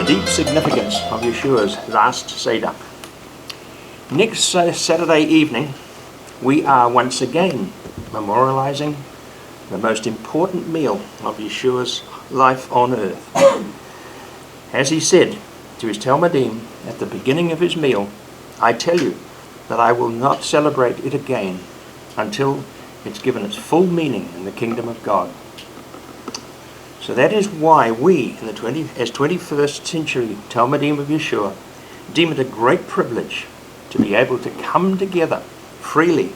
The deep significance of Yeshua's last Seder. Next Saturday evening, we are once again memorializing the most important meal of Yeshua's life on earth. As he said to his talmidim at the beginning of his meal, I tell you that I will not celebrate it again until it's given its full meaning in the kingdom of God. So that is why we, as 21st century talmidim of Yeshua, deem it a great privilege to be able to come together freely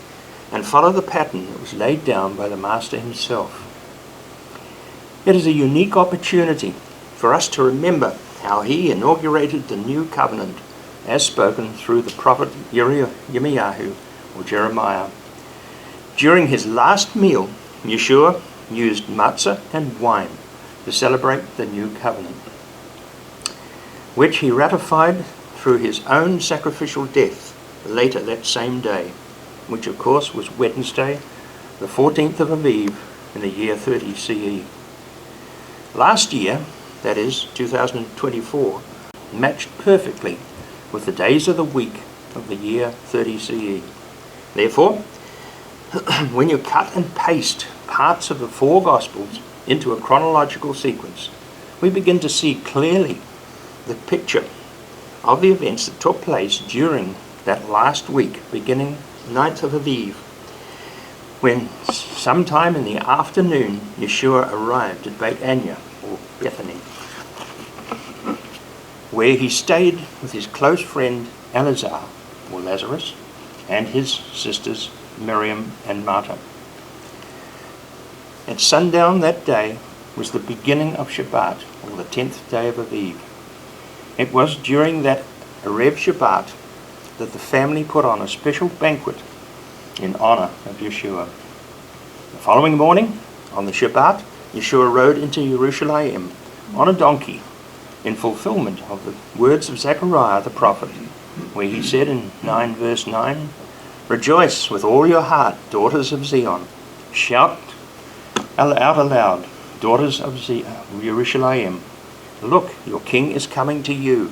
and follow the pattern that was laid down by the Master himself. It is a unique opportunity for us to remember how he inaugurated the new covenant as spoken through the prophet Yermiyahu or Jeremiah. During his last meal, Yeshua used matzah and wine to celebrate the new covenant, which he ratified through his own sacrificial death later that same day, which of course was Wednesday, the 14th of Aviv in the year 30 CE. Last year, that is 2024, matched perfectly with the days of the week of the year 30 CE. Therefore, when you cut and paste parts of the four Gospels into a chronological sequence, we begin to see clearly the picture of the events that took place during that last week, beginning 9th of Aviv, when sometime in the afternoon Yeshua arrived at Beit Anya, or Bethany, where he stayed with his close friend Elazar, or Lazarus, and his sisters Miriam and Martha. At sundown that day was the beginning of Shabbat, or the 10th day of Aviv. It was during that Erev Shabbat that the family put on a special banquet in honor of Yeshua. The following morning, on the Shabbat, Yeshua rode into Yerushalayim on a donkey in fulfillment of the words of Zechariah the prophet, where he said in 9 verse 9, "Rejoice with all your heart, daughters of Zion. Shout out aloud, daughters of Yerushalayim. Look, your king is coming to you.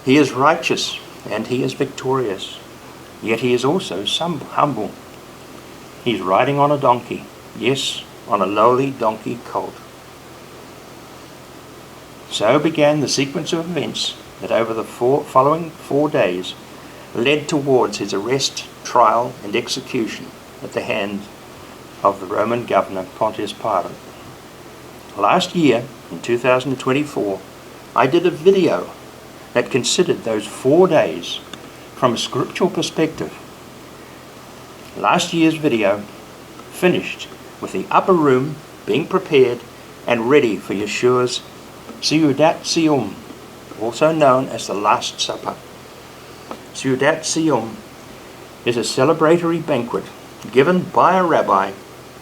He is righteous and he is victorious, yet he is also humble. He's riding on a donkey, yes, on a lowly donkey colt." So began the sequence of events that over the following 4 days led towards his arrest, trial, and execution at the hand of the Roman governor Pontius Pilate. Last year, in 2024, I did a video that considered those 4 days from a scriptural perspective. Last year's video finished with the upper room being prepared and ready for Yeshua's Seudat Siyum, also known as the Last Supper. Seudat Siyum is a celebratory banquet given by a rabbi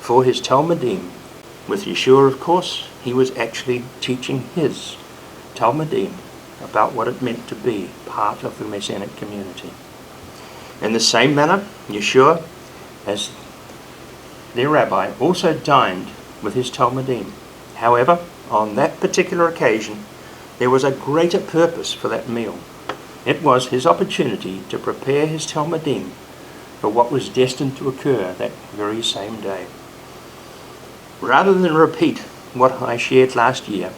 for his talmidim. With Yeshua, of course, he was actually teaching his talmidim about what it meant to be part of the Messianic community. In the same manner, Yeshua, as their rabbi, also dined with his talmidim. However, on that particular occasion, there was a greater purpose for that meal. It was his opportunity to prepare his talmidim for what was destined to occur that very same day. Rather than repeat what I shared last year,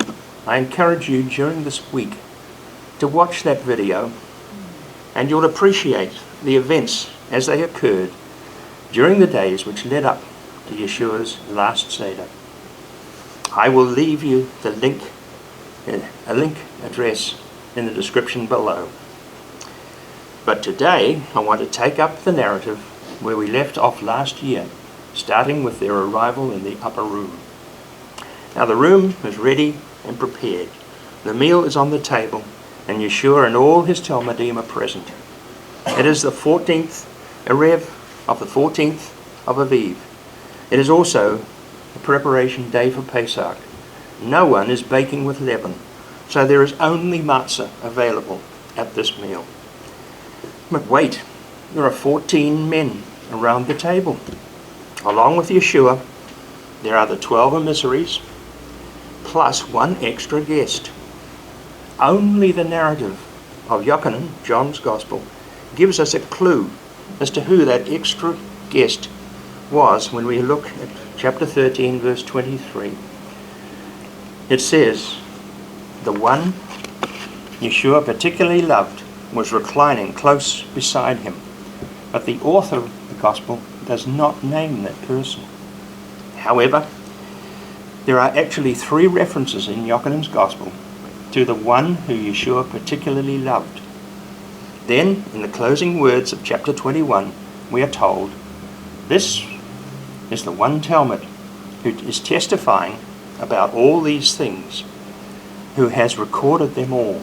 I encourage you during this week to watch that video, and you'll appreciate the events as they occurred during the days which led up to Yeshua's last Seder. I will leave you a link address in the description below. But today I want to take up the narrative where we left off last year, starting with their arrival in the upper room. Now the room is ready and prepared. The meal is on the table, and Yeshua and all his talmidim are present. It is the 14th Erev of the 14th of Aviv. It is also the preparation day for Pesach. No one is baking with leaven, so there is only matzah available at this meal. But wait, there are 14 men around the table. Along with Yeshua, there are the 12 emissaries, plus one extra guest. only the narrative of Yochanan, John's Gospel, gives us a clue as to who that extra guest was when we look at chapter 13, verse 23. It says, the one Yeshua particularly loved was reclining close beside him. But the author of the Gospel does not name that person. However, there are actually 3 references in Yochanan's Gospel to the one who Yeshua particularly loved. Then, in the closing words of chapter 21, we are told, this is the one talmid who is testifying about all these things, who has recorded them all.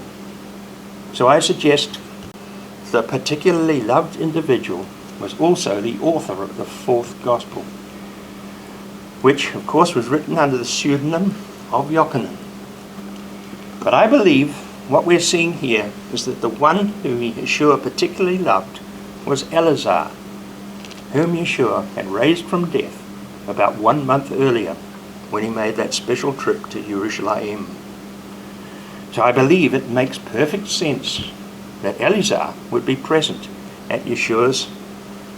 So I suggest the particularly loved individual was also the author of the 4th Gospel, which of course was written under the pseudonym of Yochanan. But I believe what we're seeing here is that the one who Yeshua particularly loved was Eleazar, whom Yeshua had raised from death about 1 month earlier when he made that special trip to Yerushalayim. So I believe it makes perfect sense that Eleazar would be present at Yeshua's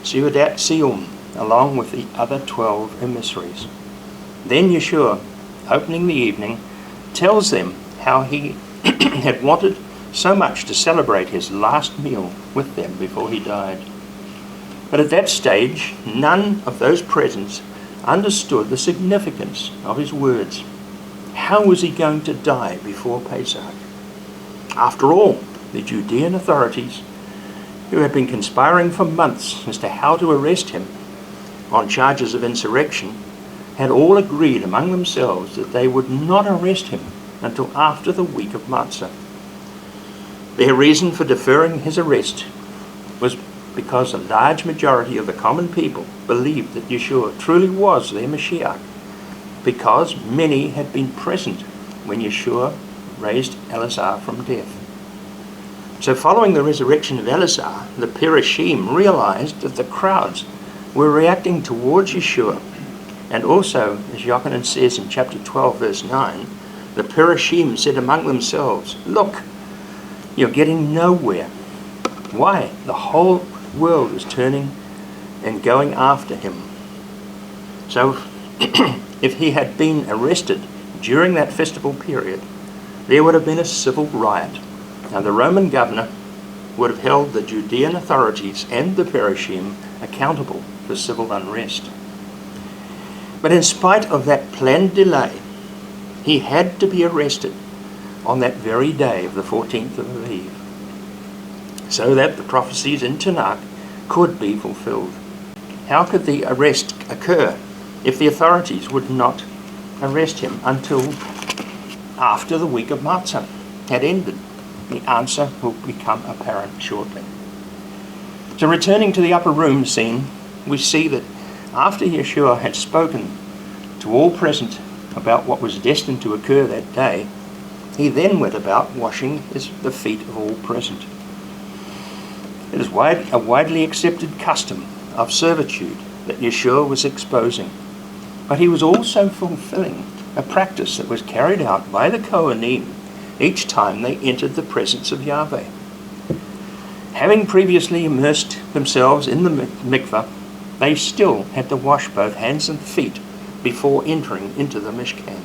Seudat Siyum, along with the other 12 emissaries. Then Yeshua, opening the evening, tells them how he had wanted so much to celebrate his last meal with them before he died. But at that stage, none of those present understood the significance of his words. How was he going to die before Pesach? After all, the Judean authorities, who had been conspiring for months as to how to arrest him on charges of insurrection, had all agreed among themselves that they would not arrest him until after the week of Matzah. Their reason for deferring his arrest was because a large majority of the common people believed that Yeshua truly was their Mashiach, because many had been present when Yeshua raised Eleazar from death. So following the resurrection of Eleazar, the Perishim realized that the crowds were reacting towards Yeshua. And also, as Yochanan says in chapter 12, verse 9, the Perishim said among themselves, look, you're getting nowhere. Why? The whole world is turning and going after him. So if he had been arrested during that festival period, there would have been a civil riot. And the Roman governor would have held the Judean authorities and the Perishim accountable for civil unrest. But in spite of that planned delay, he had to be arrested on that very day of the 14th of Aviv, so that the prophecies in Tanakh could be fulfilled. How could the arrest occur if the authorities would not arrest him until after the week of Matzah had ended? The answer will become apparent shortly. So returning to the upper room scene, we see that after Yeshua had spoken to all present about what was destined to occur that day, he then went about washing the feet of all present. It is a widely accepted custom of servitude that Yeshua was exposing, but he was also fulfilling a practice that was carried out by the Kohanim each time they entered the presence of Yahweh. Having previously immersed themselves in the mikveh, they still had to wash both hands and feet before entering into the Mishkan.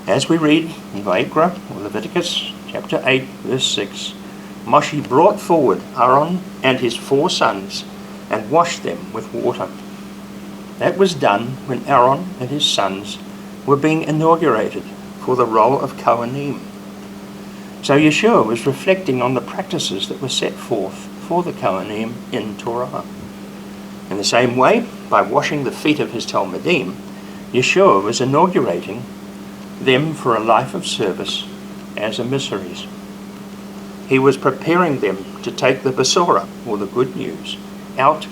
As we read in Vayikra, or Leviticus chapter 8, verse 6, Moshe brought forward Aaron and his 4 sons and washed them with water. That was done when Aaron and his sons were being inaugurated for the role of Kohanim. So Yeshua was reflecting on the practices that were set forth for the Kohanim in Torah. In the same way, by washing the feet of his talmidim, Yeshua was inaugurating them for a life of service as emissaries. He was preparing them to take the Besorah, or the good news, out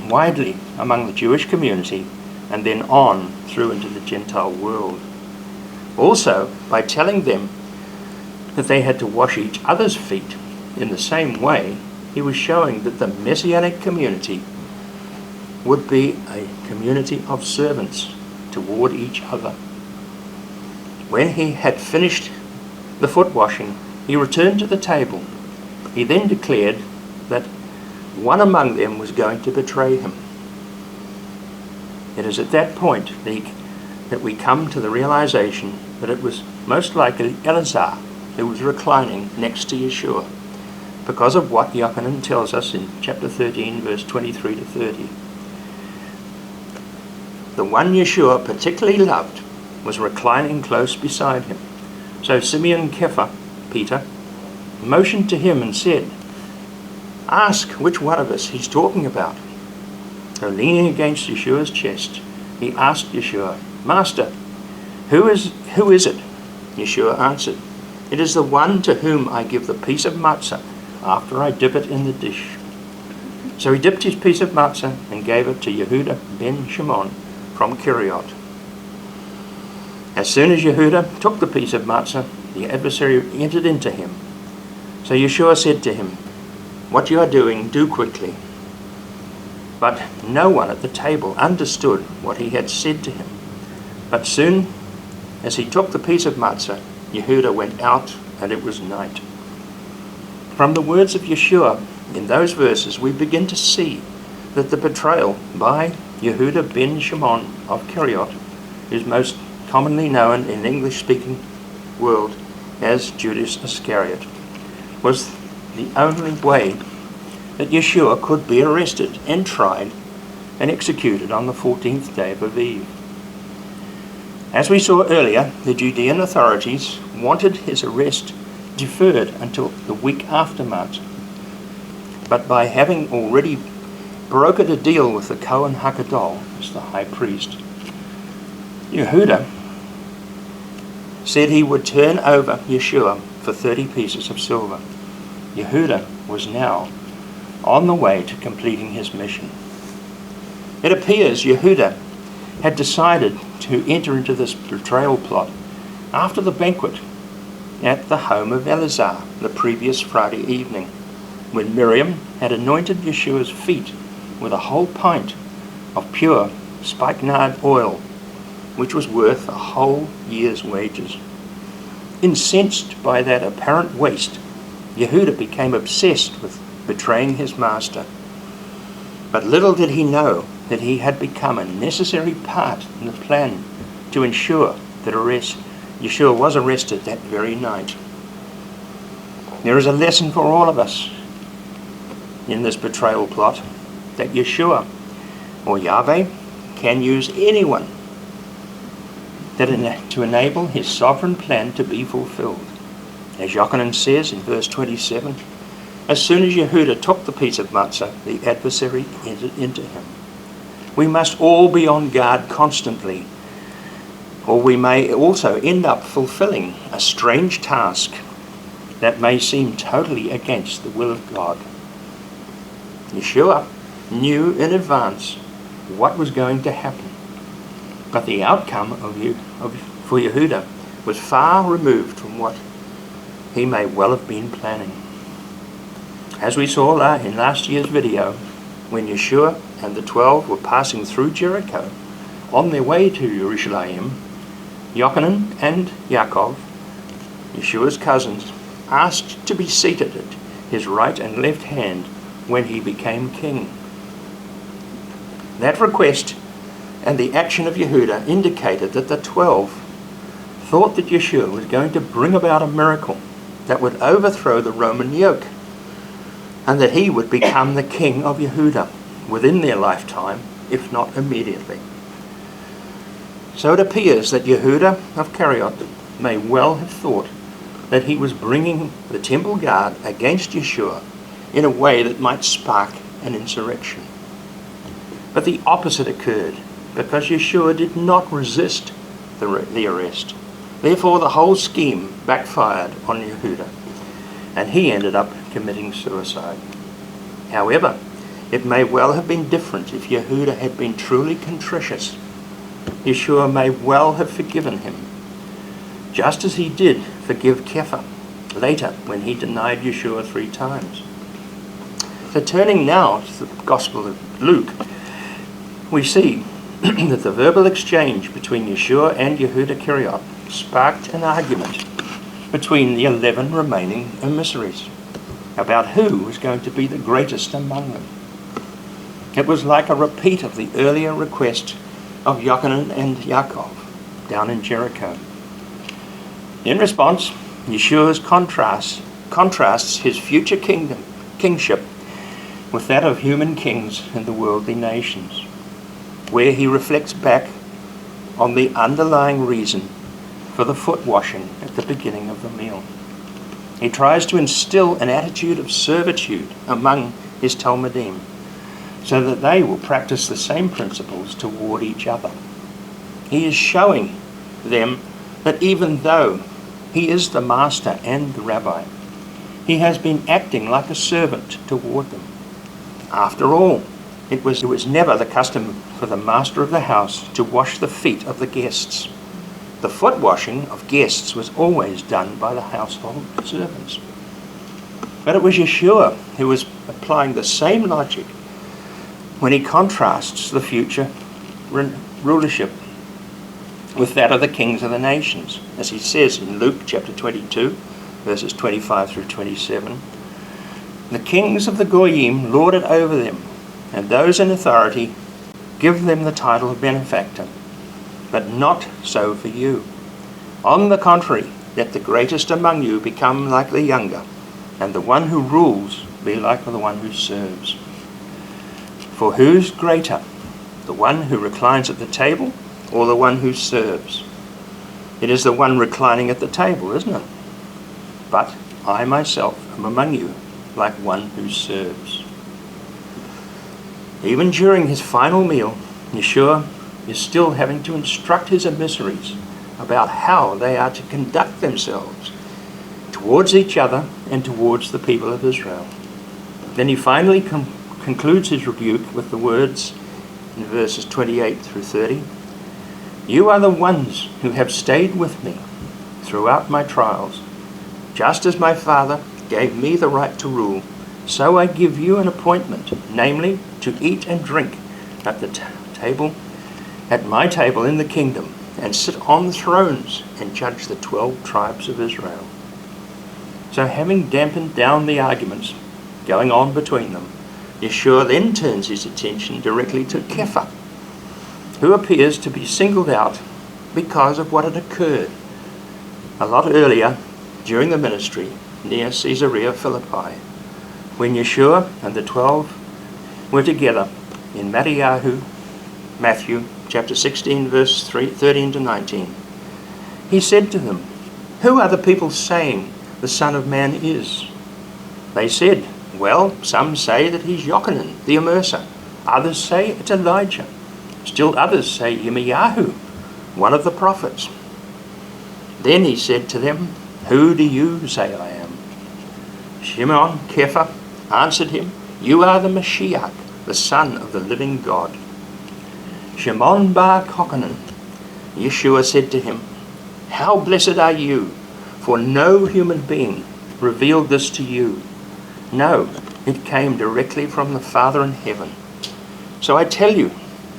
widely among the Jewish community and then on through into the Gentile world. Also, by telling them that they had to wash each other's feet in the same way, he was showing that the Messianic community would be a community of servants toward each other. When he had finished the foot washing, he returned to the table. He then declared that one among them was going to betray him. It is at that point that we come to the realization that it was most likely Eleazar who was reclining next to Yeshua, because of what Yochanan tells us in chapter 13, verse 23 to 30. The one Yeshua particularly loved was reclining close beside him. So Simeon Kepha, Peter, motioned to him and said, "Ask which one of us he's talking about." So leaning against Yeshua's chest, he asked Yeshua, "Master, who is it?" Yeshua answered, "It is the one to whom I give the piece of matzah after I dip it in the dish." So he dipped his piece of matzah and gave it to Yehuda ben Shimon from Kiryot. As soon as Yehuda took the piece of matzah, the adversary entered into him. So Yeshua said to him, "What you are doing, do quickly." But no one at the table understood what he had said to him. But soon as he took the piece of matzah, Yehuda went out, and it was night. From the words of Yeshua in those verses, we begin to see that the betrayal by Yehuda ben Shimon of Kiryot is most commonly known in the English-speaking world as Judas Iscariot, was the only way that Yeshua could be arrested and tried and executed on the 14th day of Aviv. As we saw earlier, the Judean authorities wanted his arrest deferred until the week after Matzah. But by having already brokered a deal with the Kohen HaGadol, as the high priest, Yehuda said he would turn over Yeshua for 30 pieces of silver. Yehuda was now on the way to completing his mission. It appears Yehuda had decided to enter into this betrayal plot after the banquet at the home of Eleazar the previous Friday evening, when Miriam had anointed Yeshua's feet with a whole pint of pure spikenard oil, which was worth a whole year's wages. Incensed by that apparent waste, Yehuda became obsessed with betraying his master. But little did he know that he had become a necessary part in the plan to ensure that Yeshua was arrested that very night. There is a lesson for all of us in this betrayal plot, that Yeshua, or Yahweh, can use anyone to enable his sovereign plan to be fulfilled. As Yochanan says in verse 27, as soon as Yehuda took the piece of matzah, the adversary entered into him. We must all be on guard constantly, or we may also end up fulfilling a strange task that may seem totally against the will of God. Yeshua knew in advance what was going to happen, but the outcome for Yehuda was far removed from what he may well have been planning. As we saw in last year's video, when Yeshua and the 12 were passing through Jericho on their way to Yerushalayim, Yochanan and Yaakov, Yeshua's cousins, asked to be seated at his right and left hand when he became king. That request and the action of Yehuda indicated that the 12 thought that Yeshua was going to bring about a miracle that would overthrow the Roman yoke, and that he would become the king of Yehuda within their lifetime, if not immediately. So it appears that Yehuda of Kiryot may well have thought that he was bringing the temple guard against Yeshua in a way that might spark an insurrection. But the opposite occurred, because Yeshua did not resist the arrest. Therefore the whole scheme backfired on Yehuda, and he ended up committing suicide. However, it may well have been different if Yehuda had been truly contritious. Yeshua may well have forgiven him, just as he did forgive Kepha later when he denied Yeshua 3 times. So turning now to the Gospel of Luke, we see that the verbal exchange between Yeshua and Yehuda Kiryot sparked an argument between the 11 remaining emissaries about who was going to be the greatest among them. It was like a repeat of the earlier request of Yochanan and Yaakov down in Jericho. In response, Yeshua's contrasts his future kingship with that of human kings and the worldly nations, where he reflects back on the underlying reason for the foot washing at the beginning of the meal. He tries to instill an attitude of servitude among his talmidim, so that they will practice the same principles toward each other. He is showing them that even though he is the master and the rabbi, he has been acting like a servant toward them. After all, it was never the custom for the master of the house to wash the feet of the guests. The foot washing of guests was always done by the household servants. But it was Yeshua who was applying the same logic when he contrasts the future rulership with that of the kings of the nations. As he says in Luke chapter 22, verses 25 through 27, "The kings of the Goyim lord it over them, and those in authority give them the title of benefactor. But not so for you. On the contrary, let the greatest among you become like the younger, and the one who rules be like the one who serves. For who's greater, the one who reclines at the table or the one who serves? It is the one reclining at the table, isn't it? But I myself am among you like one who serves." Even during his final meal, Yeshua is still having to instruct his emissaries about how they are to conduct themselves towards each other and towards the people of Israel. Then he finally concludes his rebuke with the words in verses 28 through 30, "You are the ones who have stayed with me throughout my trials. Just as my Father gave me the right to rule, so I give you an appointment, namely to eat and drink at the table, at my table in the kingdom, and sit on thrones and judge the 12 tribes of Israel." So having dampened down the arguments going on between them, Yeshua then turns his attention directly to Kepha, who appears to be singled out because of what had occurred a lot earlier during the ministry near Caesarea Philippi, when Yeshua and the 12 were together in Matthew chapter 16, verse 13 to 19. He said to them, "Who are the people saying the Son of Man is?" They said, "Well, some say that he's Yochanan, the immerser. Others say it's Elijah. Still others say Yermiyahu, one of the prophets." Then he said to them, "Who do you say I am?" Shimon Kepha answered him, "You are the Mashiach, the Son of the living God." Shimon bar Kochanan, Yeshua said to him, "How blessed are you, for no human being revealed this to you. No, it came directly from the Father in heaven. So I tell you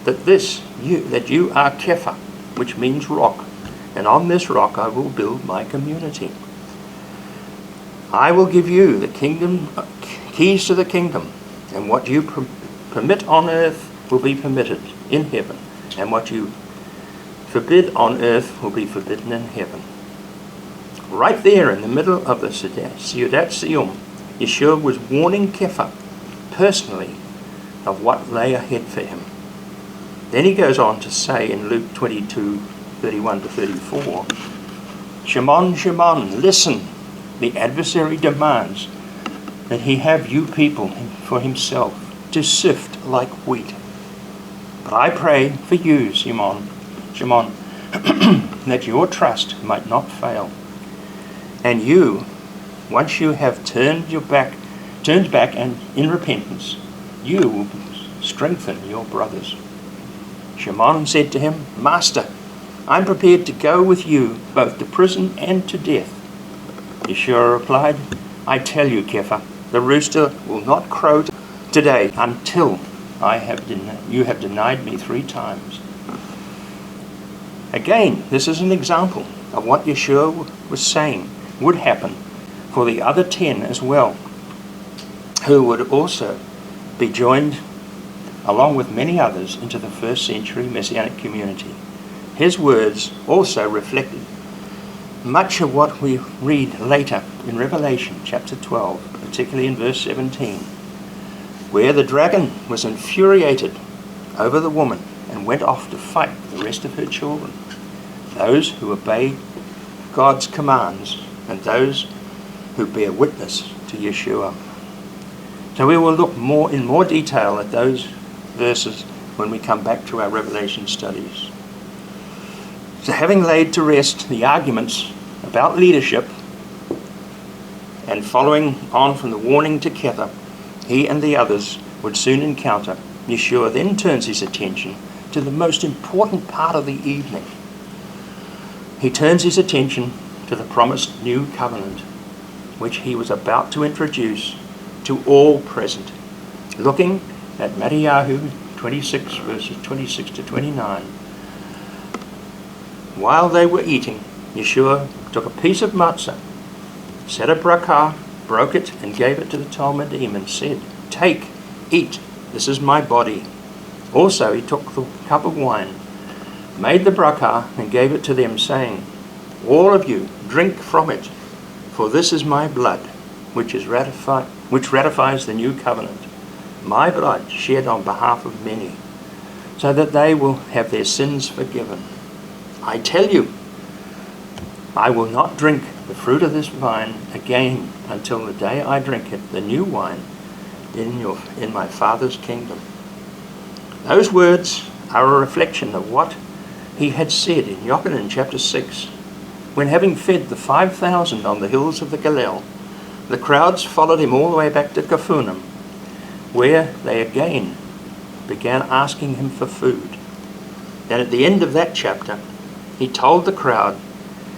that you are Kepha, which means rock, and on this rock I will build my community. I will give you the keys to the kingdom, and what you permit on earth will be permitted in heaven, and what you forbid on earth will be forbidden in heaven." Right there in the middle of the Seudat Siyum, Yeshua was warning Kepha personally of what lay ahead for him. Then he goes on to say in Luke 22, 31 to 34, "Shimon, Shimon, listen, the adversary demands that he have you people for himself to sift like wheat. But I pray for you, Shimon, that your trust might not fail. And you, once you have turned back and in repentance, you will strengthen your brothers." Shimon said to him, "Master, I'm prepared to go with you both to prison and to death." Yeshua replied, "I tell you, Kepha, the rooster will not crow today until you have denied me 3 times. Again, this is an example of what Yeshua was saying would happen for the other 10 as well, who would also be joined, along with many others, into the first century Messianic community. His words also reflected much of what we read later in Revelation chapter 12, particularly in verse 17, where the dragon was infuriated over the woman and went off to fight the rest of her children, those who obey God's commands and those who bear witness to Yeshua. So we will look in more detail at those verses when we come back to our Revelation studies. So having laid to rest the arguments about leadership and following on from the warning to Kether he and the others would soon encounter, Yeshua then turns his attention to the most important part of the evening. He turns his attention to the promised new covenant, which he was about to introduce to all present. Looking at Yermiyahu 26, verses 26 to 29. While they were eating, Yeshua took a piece of matzah, said a bracha, broke it, and gave it to the talmidim and said, "Take, eat, this is my body." Also he took the cup of wine, made the bracha, and gave it to them, saying, "All of you drink from it, for this is my blood, which ratifies the new covenant, my blood shed on behalf of many, so that they will have their sins forgiven. I tell you, I will not drink the fruit of this vine again until the day I drink it, the new wine, in my Father's kingdom." Those words are a reflection of what he had said in Yochanan chapter 6, when having fed the 5,000 on the hills of the Galilee, the crowds followed him all the way back to Capernaum, where they again began asking him for food. And at the end of that chapter, he told the crowd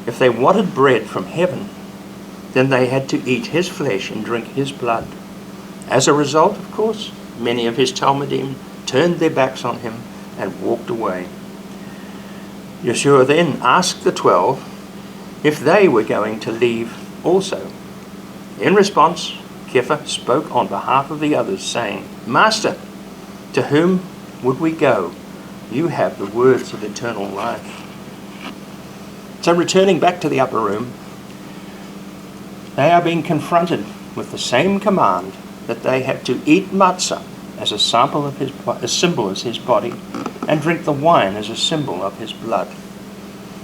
if they wanted bread from heaven, then they had to eat his flesh and drink his blood. As a result, of course, many of his talmidim turned their backs on him and walked away. Yeshua then asked the 12 if they were going to leave also. In response, Kepha spoke on behalf of the others, saying, "Master, to whom would we go? You have the words of eternal life." So returning back to the upper room, they are being confronted with the same command that they had to eat matzah as a symbol of his body, and drink the wine as a symbol of his blood.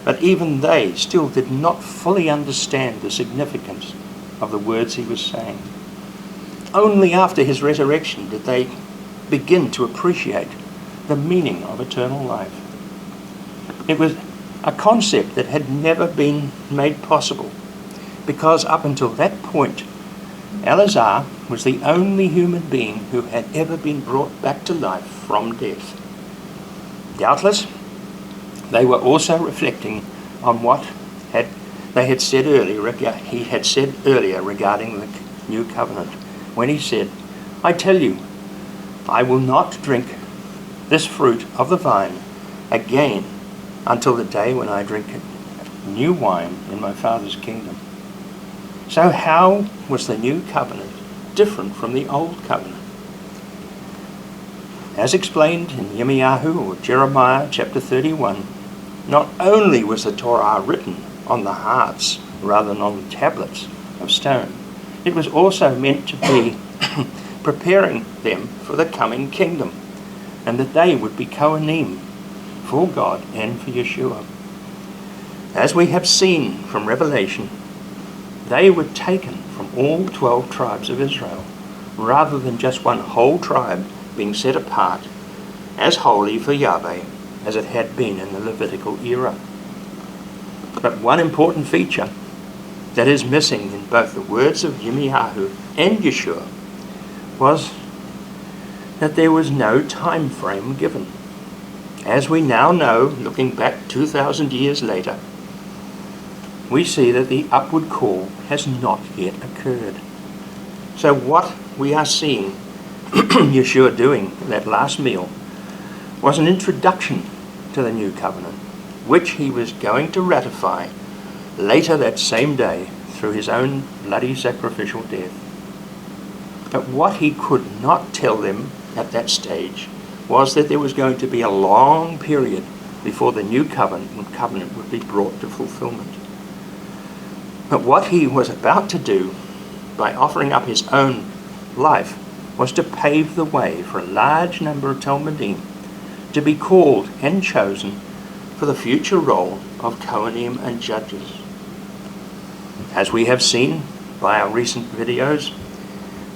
But even they still did not fully understand the significance of the words he was saying. Only after his resurrection did they begin to appreciate the meaning of eternal life. It was a concept that had never been made possible, because up until that point, Elazar was the only human being who had ever been brought back to life from death. Doubtless, they were also reflecting on what he had said earlier regarding the new covenant, when he said, "I tell you, I will not drink this fruit of the vine again until the day when I drink new wine in my Father's kingdom." So how was the new covenant different from the old covenant? As explained in Yermiyahu or Jeremiah chapter 31, not only was the Torah written on the hearts rather than on the tablets of stone, it was also meant to be preparing them for the coming kingdom, and that they would be Kohanim for God and for Yeshua. As we have seen from Revelation, they were taken from all 12 tribes of Israel, rather than just one whole tribe being set apart as holy for Yahweh, as it had been in the Levitical era. But one important feature that is missing in both the words of Yermiyahu and Yeshua was that there was no time frame given. As we now know, looking back 2,000 years later, we see that the upward call has not yet occurred. So what we are seeing Yeshua doing in that last meal was an introduction to the new covenant, which he was going to ratify later that same day through his own bloody sacrificial death. But what he could not tell them at that stage was that there was going to be a long period before the new covenant would be brought to fulfillment. But what he was about to do by offering up his own life was to pave the way for a large number of talmidim to be called and chosen for the future role of Kohanim and judges. As we have seen by our recent videos,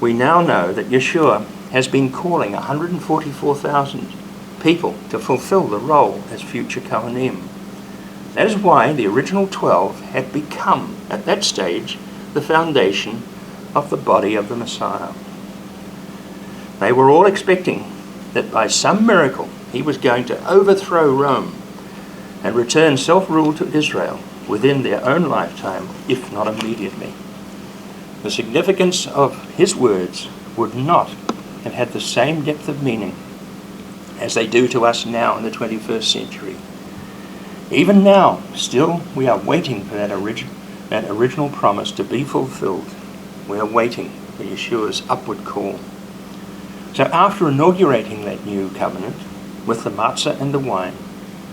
we now know that Yeshua has been calling 144,000 people to fulfill the role as future Kohanim. That is why the original 12 had become, at that stage, the foundation of the body of the Messiah. They were all expecting that by some miracle he was going to overthrow Rome and return self-rule to Israel within their own lifetime, if not immediately. The significance of his words would not have had the same depth of meaning as they do to us now in the 21st century. Even now, still, we are waiting for that original promise to be fulfilled. We are waiting for Yeshua's upward call. So after inaugurating that new covenant with the matzah and the wine,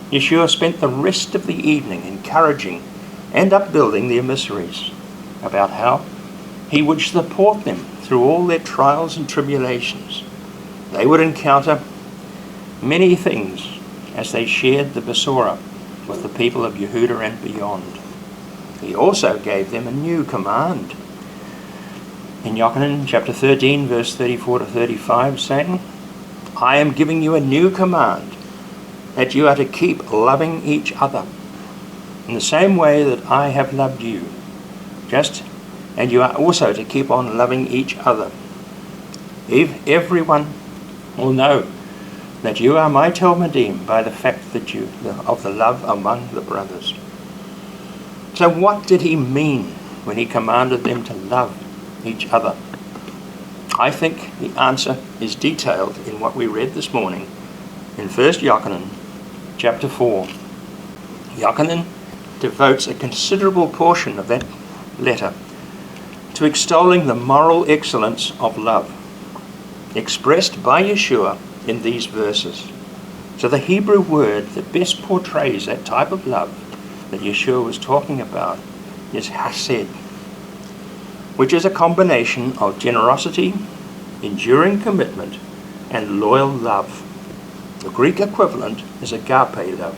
Yeshua spent the rest of the evening encouraging and upbuilding the emissaries about how he would support them through all their trials and tribulations. They would encounter many things as they shared the Besorah with the people of Yehuda and beyond. He also gave them a new command. In Yochanan chapter 13, verse 34 to 35, saying, I am giving you a new command, that you are to keep loving each other in the same way that I have loved you. And you are also to keep on loving each other. Everyone will know that you are my talmidim by the fact of the love among the brothers. So what did he mean when he commanded them to love each other? I think the answer is detailed in what we read this morning in 1 Yochanan chapter 4. Yochanan devotes a considerable portion of that letter to extolling the moral excellence of love expressed by Yeshua in these verses. So the Hebrew word that best portrays that type of love that Yeshua was talking about is hesed, which is a combination of generosity, enduring commitment, and loyal love. The Greek equivalent is agape love,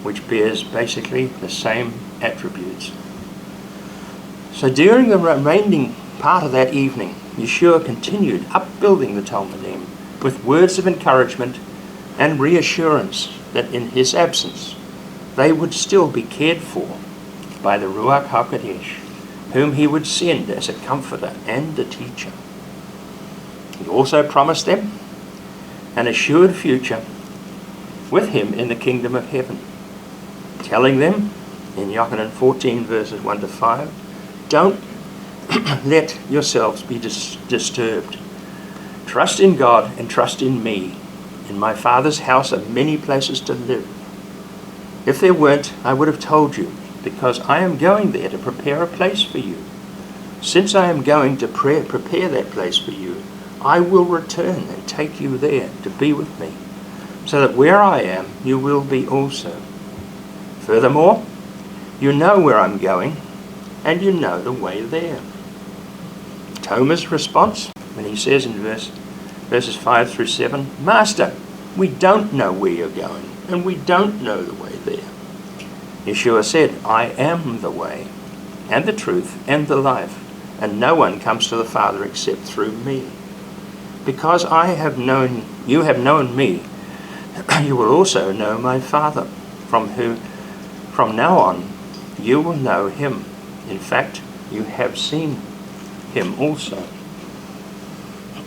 which bears basically the same attributes. So during the remaining part of that evening, Yeshua continued upbuilding the talmidim with words of encouragement and reassurance that in his absence they would still be cared for by the Ruach HaKodesh, whom he would send as a comforter and a teacher. He also promised them an assured future with him in the kingdom of heaven, telling them in Yochanan 14 verses 1 to 5, don't let yourselves be disturbed. Trust in God and trust in me. In my Father's house are many places to live. If there weren't, I would have told you, because I am going there to prepare a place for you. Since I am going to prepare that place for you, I will return and take you there to be with me, so that where I am, you will be also. Furthermore, you know where I'm going, and you know the way there. Thomas' response, when he says in verses 5 through 7, Master, we don't know where you're going, and we don't know the way there. Yeshua said, I am the way, and the truth, and the life, and no one comes to the Father except through me. Because you have known me, you will also know my Father, from now on you will know him. In fact, you have seen him also.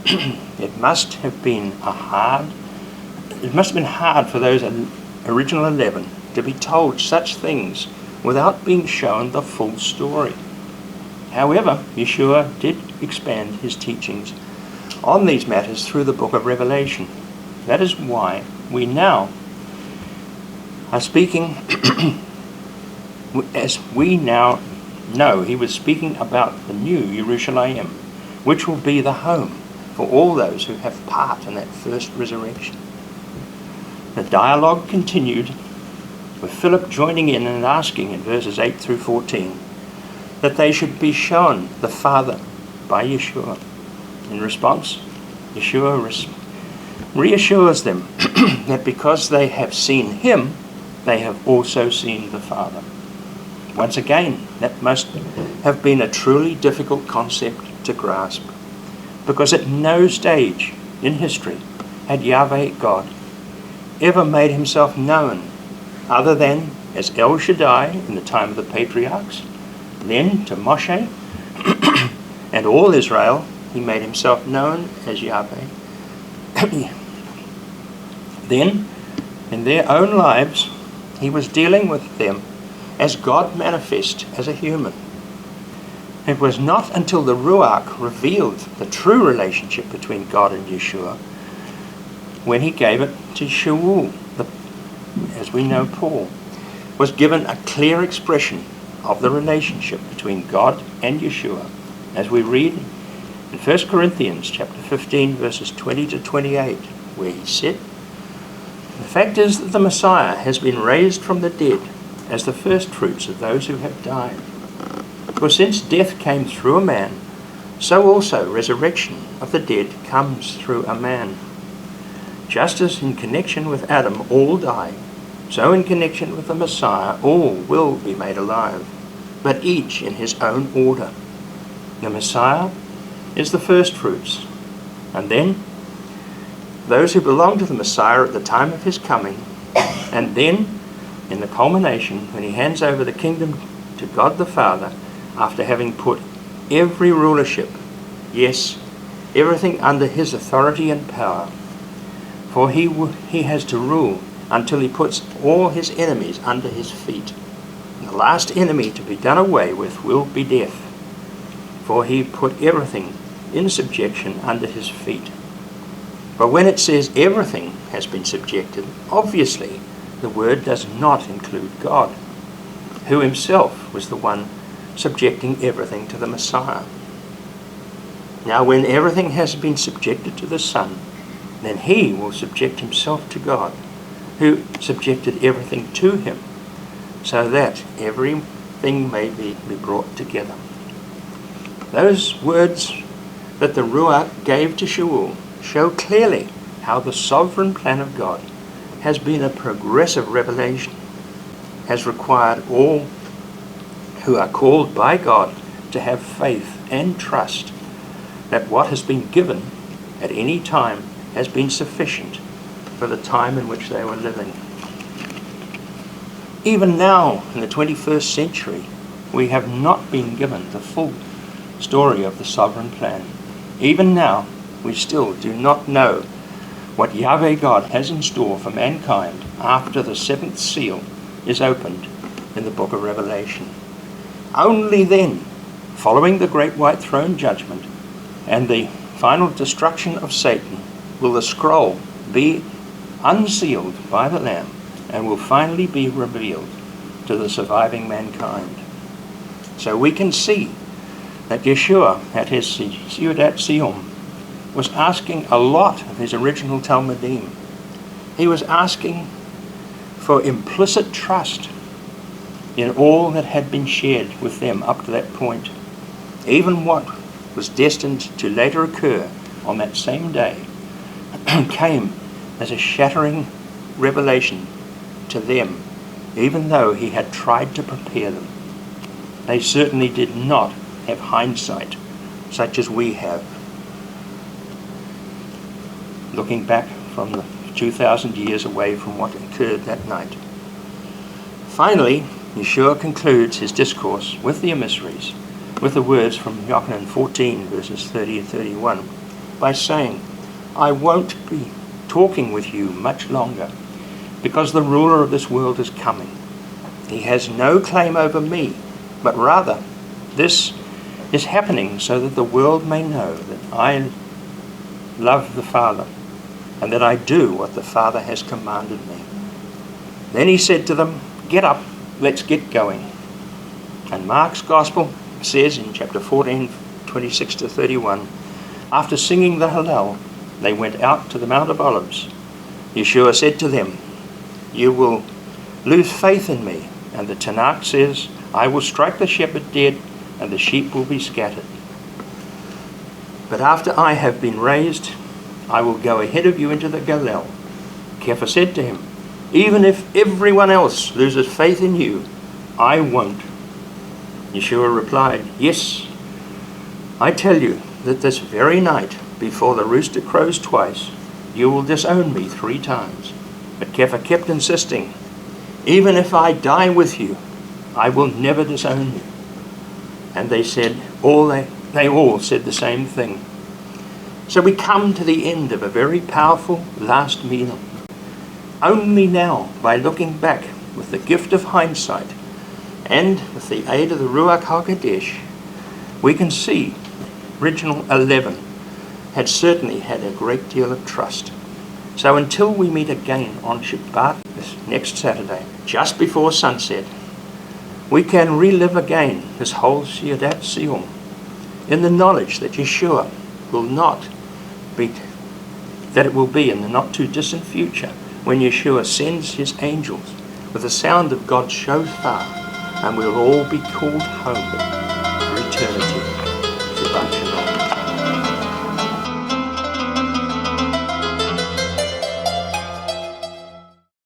It must have been hard for those original 11 to be told such things without being shown the full story. However, Yeshua did expand his teachings on these matters through the book of Revelation. That is why we now are speaking, as we now No, he was speaking about the new Yerushalayim, which will be the home for all those who have part in that first resurrection. The dialogue continued, with Philip joining in and asking in verses 8 through 14 that they should be shown the Father by Yeshua. In response, Yeshua reassures them that because they have seen him, they have also seen the Father. Once again, that must have been a truly difficult concept to grasp, because at no stage in history had Yahweh God ever made himself known other than as El Shaddai in the time of the patriarchs, then to Moshe and all Israel he made himself known as Yahweh. Then, in their own lives, he was dealing with them as God manifest as a human. It was not until the Ruach revealed the true relationship between God and Yeshua when he gave it to Shaul, as we know Paul, was given a clear expression of the relationship between God and Yeshua, as we read in 1 Corinthians chapter 15 verses 20 to 28, where he said, "The fact is that the Messiah has been raised from the dead as the first fruits of those who have died. For since death came through a man, so also resurrection of the dead comes through a man. Just as in connection with Adam all die, so in connection with the Messiah all will be made alive, but each in his own order. The Messiah is the first fruits, and then those who belong to the Messiah at the time of his coming, and then in the culmination when he hands over the kingdom to God the Father after having put every rulership, yes, everything under his authority and power. For he has to rule until he puts all his enemies under his feet. And the last enemy to be done away with will be death, for he put everything in subjection under his feet. But when it says everything has been subjected, obviously the word does not include God, who himself was the one subjecting everything to the Messiah. Now when everything has been subjected to the Son, then he will subject himself to God, who subjected everything to him, so that everything may be brought together." Those words that the Ruach gave to Shaul show clearly how the sovereign plan of God has been a progressive revelation, has required all who are called by God to have faith and trust that what has been given at any time has been sufficient for the time in which they were living. Even now, in the 21st century, we have not been given the full story of the sovereign plan. Even now, we still do not know what Yahweh God has in store for mankind after the seventh seal is opened in the book of Revelation. Only then, following the great white throne judgment and the final destruction of Satan, will the scroll be unsealed by the Lamb and will finally be revealed to the surviving mankind. So we can see that Yeshua at his Seudat Sion was asking a lot of his original talmidim. He was asking for implicit trust in all that had been shared with them up to that point. Even what was destined to later occur on that same day came as a shattering revelation to them, even though he had tried to prepare them. They certainly did not have hindsight such as we have, looking back from the 2,000 years away from what occurred that night. Finally, Yeshua concludes his discourse with the emissaries with the words from Yochanan 14 verses 30 and 31 by saying, "I won't be talking with you much longer, because the ruler of this world is coming. He has no claim over me, but rather this is happening so that the world may know that I love the Father and that I do what the Father has commanded me." Then he said to them, "Get up, let's get going." And Mark's Gospel says in chapter 14, 26 to 31, after singing the Hallel, they went out to the Mount of Olives. Yeshua said to them, "You will lose faith in me." And the Tanakh says, "I will strike the shepherd dead, and the sheep will be scattered. But after I have been raised, I will go ahead of you into the Galilee." Kepha said to him, "Even if everyone else loses faith in you, I won't." Yeshua replied, "Yes, I tell you that this very night, before the rooster crows twice, you will disown me 3 times. But Kepha kept insisting, "Even if I die with you, I will never disown you." And they all said the same thing. So we come to the end of a very powerful last meal. Only now, by looking back with the gift of hindsight and with the aid of the Ruach HaKodesh, we can see original 11 had certainly had a great deal of trust. So until we meet again on Shabbat this next Saturday, just before sunset, we can relive again this whole Seder Sion in the knowledge that Yeshua will not be, that it will be in the not too distant future when Yeshua sends his angels with the sound of God's shofar, and we'll all be called home for eternity.